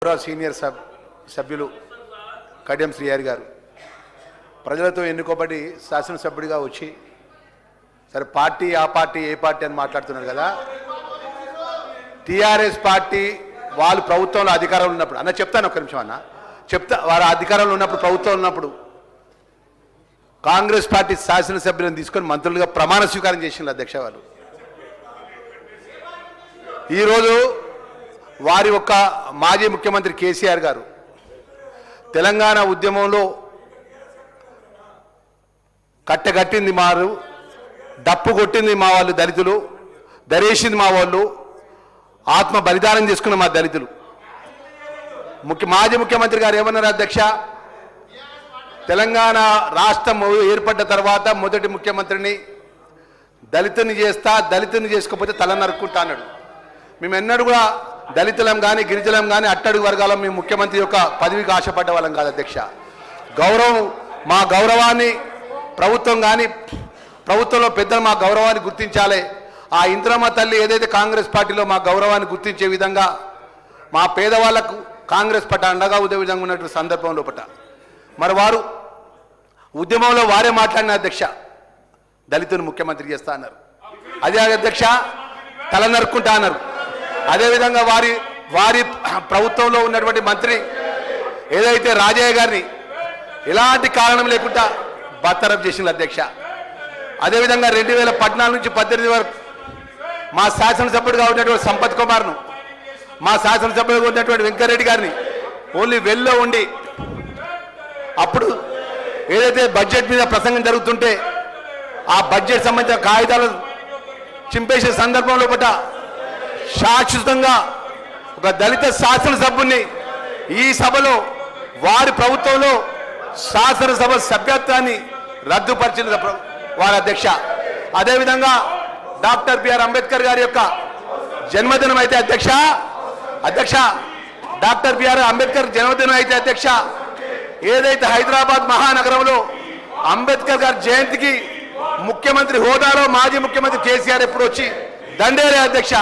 గౌరవ సీనియర్ సభ్యులు కడియం శ్రీహరి గారు ప్రజలతో ఎన్నుకోబడి శాసనసభ్యుడిగా వచ్చి సరే పార్టీ ఆ పార్టీ ఏ పార్టీ అని మాట్లాడుతున్నారు కదా. టీఆర్ఎస్ పార్టీ వాళ్ళు ప్రభుత్వంలో అధికారంలో ఉన్నప్పుడు అన్న చెప్తాను ఒక్క నిమిషం అన్న వారు అధికారంలో ఉన్నప్పుడు ప్రభుత్వంలో ఉన్నప్పుడు కాంగ్రెస్ పార్టీ శాసనసభ్యులను తీసుకొని మంత్రులుగా ప్రమాణ స్వీకారం చేసిన అధ్యక్ష వాళ్ళు. ఈరోజు వారి యొక్క మాజీ ముఖ్యమంత్రి కేసీఆర్ గారు తెలంగాణ ఉద్యమంలో కట్టగట్టింది మారు, డప్పు కొట్టింది మా వాళ్ళు దళితులు, దరేసింది మా వాళ్ళు, ఆత్మ బలిదానం చేసుకున్న మా దళితులు. మాజీ ముఖ్యమంత్రి గారు ఏమన్నారు అధ్యక్ష, తెలంగాణ రాష్ట్రం ఏర్పడ్డ తర్వాత మొదటి ముఖ్యమంత్రిని దళితుని చేస్తా, దళితుని చేసుకోకపోతే తల నరుక్కుంటా అన్నాడు. మేము ఎన్నడూ కూడా దళితులం కానీ గిరిజనం కానీ అట్టడుగు వర్గాలం మేము ముఖ్యమంత్రి యొక్క పదవికి ఆశపడ్డ వాళ్ళం కాదు అధ్యక్ష. గౌరవం మా గౌరవాన్ని ప్రభుత్వం కానీ ప్రభుత్వంలో పెద్దలు మా గౌరవాన్ని గుర్తించాలి. ఆ ఇంద్రమ్మ తల్లి ఏదైతే కాంగ్రెస్ పార్టీలో మా గౌరవాన్ని గుర్తించే విధంగా మా పేదవాళ్లకు కాంగ్రెస్ పట్ల అండగా ఉదే విధంగా ఉన్నటువంటి సందర్భంలో పట్ల మరి వారు ఉద్యమంలో వారే మాట్లాడిన అధ్యక్ష దళితుని ముఖ్యమంత్రి చేస్తా అన్నారు. అదే అధ్యక్ష తల నరుక్కుంటా అన్నారు. అదేవిధంగా వారి ప్రభుత్వంలో ఉన్నటువంటి మంత్రి ఏదైతే రాజయ్య గారిని ఎలాంటి కారణం లేకుండా బర్తరఫ్ చేసిన అధ్యక్ష. అదేవిధంగా 2014 నుంచి 18 వరకు మా శాసనసభ్యుడిగా ఉన్నటువంటి సంపత్ కుమార్ను, మా శాసనసభ్యుడిగా ఉన్నటువంటి వెంకరెడ్డి గారిని ఓన్లీ వెల్లో ఉండి అప్పుడు ఏదైతే బడ్జెట్ మీద ప్రసంగం జరుగుతుంటే ఆ బడ్జెట్ సంబంధించిన కాగితాలు చింపేసే సందర్భంలో పట్ల శాశ్వతంగా ఒక దళిత శాసనసభ్యుని ఈ సభలో వారి ప్రభుత్వంలో శాసనసభ సభ్యత్వాన్ని రద్దుపరిచిన వారి అధ్యక్ష. అదేవిధంగా డాక్టర్ బిఆర్ అంబేద్కర్ గారి యొక్క జన్మదినం అయితే అధ్యక్ష డాక్టర్ బిఆర్ అంబేద్కర్ జన్మదినం అయితే అధ్యక్ష ఏదైతే హైదరాబాద్ మహానగరంలో అంబేద్కర్ గారి జయంతికి ముఖ్యమంత్రి హోదాలో మాజీ ముఖ్యమంత్రి కేసీఆర్ ఎప్పుడు వచ్చి దండేరే అధ్యక్ష.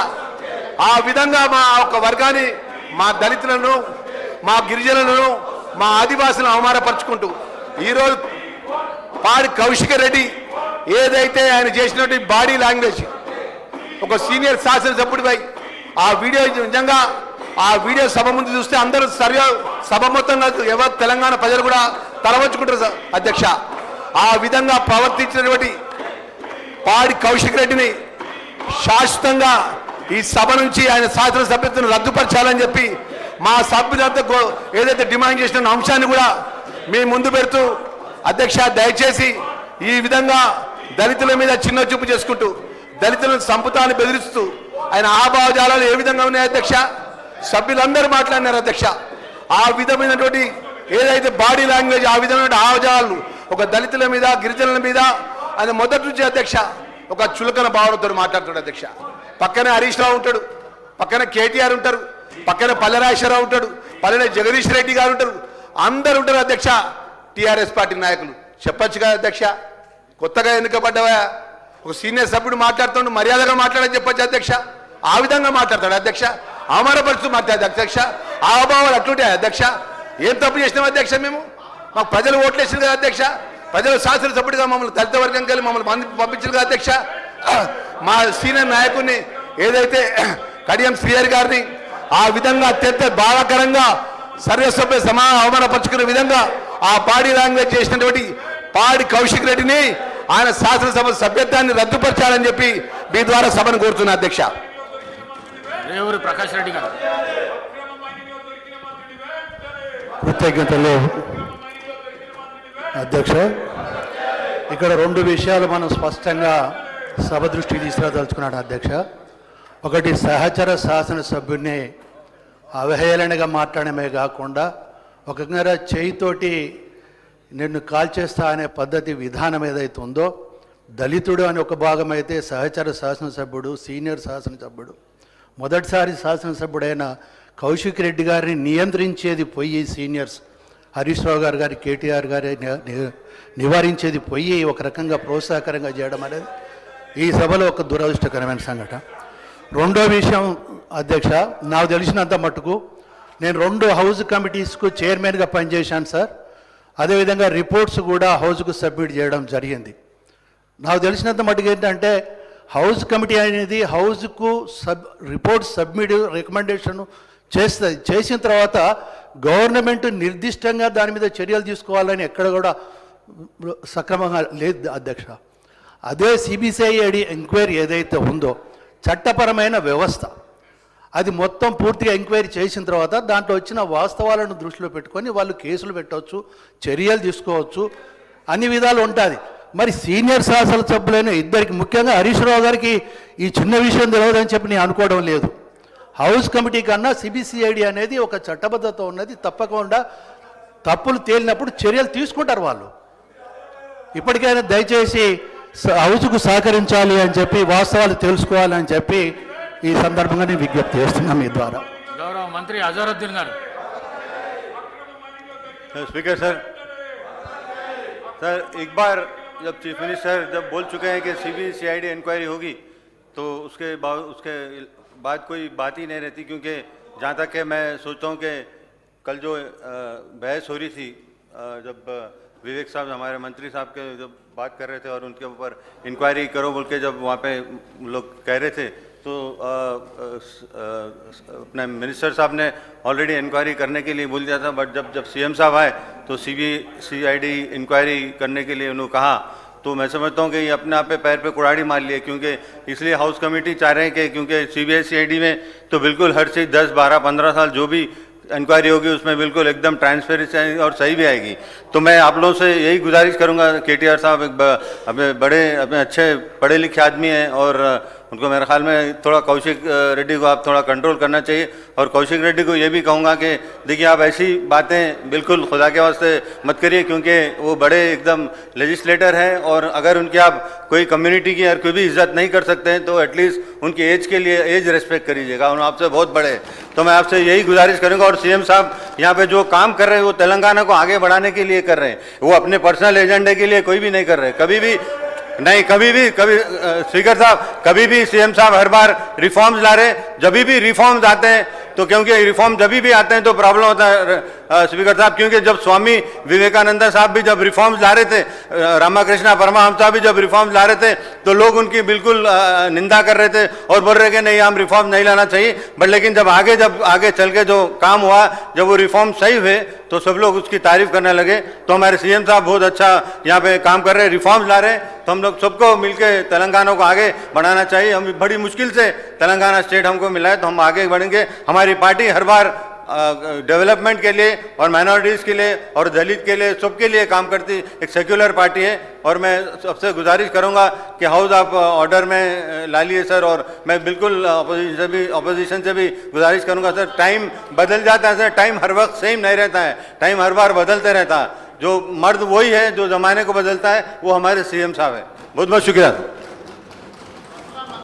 ఆ విధంగా మా ఒక వర్గాన్ని, మా దళితులను, మా గిరిజనులను, మా ఆదివాసులను అవమానపరుచుకుంటూ ఈరోజు పాడి కౌశిక రెడ్డి ఏదైతే ఆయన చేసినటువంటి బాడీ లాంగ్వేజ్ ఒక సీనియర్ శాసనసభ్యుడిపై ఆ వీడియో నిజంగా ఆ వీడియో సభ ముందు చూస్తే అందరూ సభ మొత్తంగా ఎవరు తెలంగాణ ప్రజలు కూడా తలవంచుకుంటారు అధ్యక్ష. ఆ విధంగా ప్రవర్తించినటువంటి పాడి కౌశిక్ రెడ్డిని శాశ్వతంగా ఈ సభ నుంచి ఆయన శాసనసభ్యత్వం రద్దుపరచాలని చెప్పి మా సభ్యులంతా ఏదైతే డిమాండ్ చేసిన అంశాన్ని కూడా మేము ముందు పెడుతూ అధ్యక్ష దయచేసి ఈ విధంగా దళితుల మీద చిన్న చూపు చేసుకుంటూ దళితులను సంపుతాన్ని బెదిరిస్తూ ఆయన ఆభావజాలాలు ఏ విధంగా ఉన్నాయి అధ్యక్ష సభ్యులందరూ మాట్లాడినారు అధ్యక్ష. ఆ విధమైనటువంటి ఏదైతే బాడీ లాంగ్వేజ్ ఆ విధమైన ఆవజాలను ఒక దళితుల మీద గిరిజనుల మీద ఆయన మొదటి నుంచి అధ్యక్ష ఒక చులకన భావనతో మాట్లాడుతాడు అధ్యక్ష. పక్కనే హరీష్ రావు ఉంటాడు, పక్కన కేటీఆర్ ఉంటారు, పక్కన పల్లెరాజేశ్వరరావు ఉంటాడు, పల్లె జగదీష్ రెడ్డి గారు ఉంటారు, అందరు ఉంటారు అధ్యక్ష. టీఆర్ఎస్ పార్టీ నాయకులు చెప్పచ్చు కదా అధ్యక్ష, కొత్తగా ఎన్నికబడ్డవా ఒక సీనియర్ సభ్యుడు మాట్లాడుతుండు మర్యాదగా మాట్లాడని చెప్పచ్చు అధ్యక్ష. ఆ విధంగా మాట్లాడతాడు అధ్యక్ష, అవమానపరుస్తూ మాట్లాడదు అధ్యక్ష. ఆ అభావాలు అట్లుంటాయి అధ్యక్ష. ఏం తప్పు చేసినాం అధ్యక్ష? మేము మాకు ప్రజలు ఓట్లేసారు కదా అధ్యక్ష, ప్రజలు శాసనసభ్యుడిగా మమ్మల్ని దళిత వర్గం కలిసి మమ్మల్ని పంపించారు కదా అధ్యక్ష. మా సీనియర్ నాయకుడిని ఏదైతే కడియం శ్రీహరి గారిని ఆ విధంగా అత్యంత బాధాకరంగా సర్వసభ్య అవమానపరుచుకునే విధంగా ఆ బాడీ లాంగ్వేజ్ చేసినటువంటి పాడి కౌశిక్ రెడ్డిని ఆయన శాసనసభ సభ్యత్వాన్ని రద్దుపరచాలని చెప్పి మీ ద్వారా సభను కోరుతున్నా అధ్యక్ష. ప్రకాష్ రెడ్డి గారు. కృతజ్ఞతలు అధ్యక్ష. ఇక్కడ 2 విషయాలు మనం స్పష్టంగా సభ దృష్టికి తీసుకురాదలుచుకున్నాడు అధ్యక్ష. ఒకటి, సహచర శాసనసభ్యుడిని అవహేళనగా మాట్లాడమే కాకుండా ఒక చేయితోటి నిన్ను కాల్చేస్తా అనే పద్ధతి విధానం ఏదైతే ఉందో, దళితుడు అని ఒక భాగం అయితే సహచర శాసనసభ్యుడు, సీనియర్ శాసనసభ్యుడు, మొదటిసారి శాసనసభ్యుడైన కౌశిక్ రెడ్డి గారిని నియంత్రించేది పోయి సీనియర్స్ హరీష్ రావు గారు కేటీఆర్ గారి నివారించేది పోయి ఒక రకంగా ప్రోత్సాహకరంగా చేయడం అనేది ఈ సభలో ఒక దురదృష్టకరమైన సంఘటన. రెండో విషయం అధ్యక్ష, నాకు తెలిసినంత మట్టుకు నేను 2 హౌస్ కమిటీస్కు చైర్మన్గా పనిచేశాను సార్. అదేవిధంగా రిపోర్ట్స్ కూడా హౌస్కు సబ్మిట్ చేయడం జరిగింది. నాకు తెలిసినంత మటుకు ఏంటంటే హౌస్ కమిటీ అనేది హౌస్కు రిపోర్ట్ సబ్మిట్ రికమెండేషన్ చేస్తుంది. చేసిన తర్వాత గవర్నమెంట్ నిర్దిష్టంగా దాని మీద చర్యలు తీసుకోవాలని ఎక్కడ కూడా సక్రమంగా లేదు అధ్యక్ష. అదే సిబిసిఐడి ఎంక్వైరీ ఏదైతే ఉందో చట్టపరమైన వ్యవస్థ, అది మొత్తం పూర్తిగా ఎంక్వైరీ చేసిన తర్వాత దాంట్లో వచ్చిన వాస్తవాలను దృష్టిలో పెట్టుకొని వాళ్ళు కేసులు పెట్టవచ్చు, చర్యలు తీసుకోవచ్చు, అన్ని విధాలు ఉంటుంది. మరి సీనియర్ శాసనసభ్యులైన ఇద్దరికి, ముఖ్యంగా హరీష్ రావు గారికి ఈ చిన్న విషయం తెలియదని చెప్పి నేను అనుకోవడం లేదు. హౌస్ కమిటీ కన్నా సిబిసిఐడి అనేది ఒక చట్టబద్ధత ఉన్నది. తప్పకుండా తప్పులు తేలినప్పుడు చర్యలు తీసుకుంటారు వాళ్ళు. ఇప్పటికైనా దయచేసి హౌస్కు సహకరించాలి అని చెప్పి, వాస్తవాలు తెలుసుకోవాలని చెప్పి ఈ సందర్భంగా నేను విజ్ఞప్తి చేస్తున్నాను మీ ద్వారా. గౌరవ మంత్రి అజరుద్దీన్ గారు. स्पीकर सर, एक बार जब चीफ मिनिस्टर जब बोल चुके हैं कि सीबीसीआईडी इंक्वायरी होगी तो उसके बाद कोई बात ही नहीं रहती, क्योंकि जहाँ तक है मैं सोचता हूँ कि कल जो बहस हो रही थी, जब विवेक साहब हमारे मंत्री साहब के जब बात कर रहे थे और उनके ऊपर इंक्वायरी करो बोल के जब वहाँ पे लोग कह रहे थे, तो अपने मिनिस्टर साहब ने ऑलरेडी इंक्वायरी करने के लिए बोल दिया था. बट जब सीएम साहब आए तो सीबीसीआईडी इंक्वायरी करने के लिए उन्होंने कहा, तो मैं समझता हूँ कि ये अपने आप पे पैर पे कुड़ाड़ी मार लिए, क्योंकि इसलिए हाउस कमेटी चाह रहे हैं कि क्योंकि सीबीसीआईडी में तो बिल्कुल हर चीज़ 10, 12, 15 साल जो भी इंक्वायरी होगी उसमें बिल्कुल एकदम ट्रांसपेरेंसी और सही भी आएगी. तो मैं आप लोगों से यही गुजारिश करूंगा, केटीआर साहब अपने अच्छे पढ़े लिखे आदमी हैं और उनको मेरे ख्याल में थोड़ा कौशिक रेड्डी को आप थोड़ा कंट्रोल करना चाहिए. और कौशिक रेड्डी को ये भी कहूँगा कि देखिए आप ऐसी बातें बिल्कुल खुदा के वास्ते मत करिए, क्योंकि वो बड़े एकदम लेजिस्लेटर हैं और अगर उनकी आप कोई कम्युनिटी की और कोई भी इज्जत नहीं कर सकते हैं तो एटलीस्ट उनकी एज के लिए एज रेस्पेक्ट करिएगा. उन्होंने आपसे बहुत बड़े, तो मैं आपसे यही गुजारिश करूँगा. और सीएम साहब यहाँ पे जो काम कर रहे हैं वो तेलंगाना को आगे बढ़ाने के लिए कर रहे हैं, वो अपने पर्सनल एजेंडे के लिए कोई भी नहीं कर रहे. कभी स्पीकर साहब, कभी भी सीएम साहब हर बार रिफॉर्म्स ला रहे. जब भी रिफॉर्म्स आते हैं तो क्योंकि रिफॉर्म जब भी आते हैं तो प्रॉब्लम होता है स्पीकर साहब, क्योंकि जब स्वामी विवेकानंद साहब भी जब रिफॉर्म्स ला रहे थे, रामाकृष्ण परमहंस साहब भी जब रिफॉर्म्स ला रहे थे तो लोग उनकी बिल्कुल निंदा कर रहे थे और बोल रहे कि नहीं हम रिफॉर्म नहीं लाना चाहिए. बट लेकिन जब आगे चल के जो काम हुआ, जब वो रिफॉर्म सही हुए तो सब लोग उसकी तारीफ करने लगे. तो हमारे सीएम साहब बहुत अच्छा यहाँ पे काम कर रहे हैं, रिफॉर्म्स ला रहे हैं. तो हम लोग सबको मिलकर तेलंगाना को आगे बढ़ाना चाहिए. हम बड़ी मुश्किल से तेलंगाना स्टेट हमको मिला है, तो हम आगे बढ़ेंगे. हमारी पार्टी हर बार डेवलपमेंट के लिए और माइनॉरिटीज़ के लिए और दलित के लिए सबके लिए काम करती एक सेक्युलर पार्टी है. और मैं सबसे गुजारिश करूंगा कि हाउस आप ऑर्डर में ला लिए सर. और मैं बिल्कुल ऑपोजिशन से भी गुजारिश करूंगा सर, टाइम बदल जाता है सर, टाइम हर वक्त सेम नहीं रहता है, टाइम हर बार बदलते रहता है. जो मर्द वही है, जो ज़माने को बदलता है वो हमारे सीएम साहब है. बहुत बहुत शुक्रिया.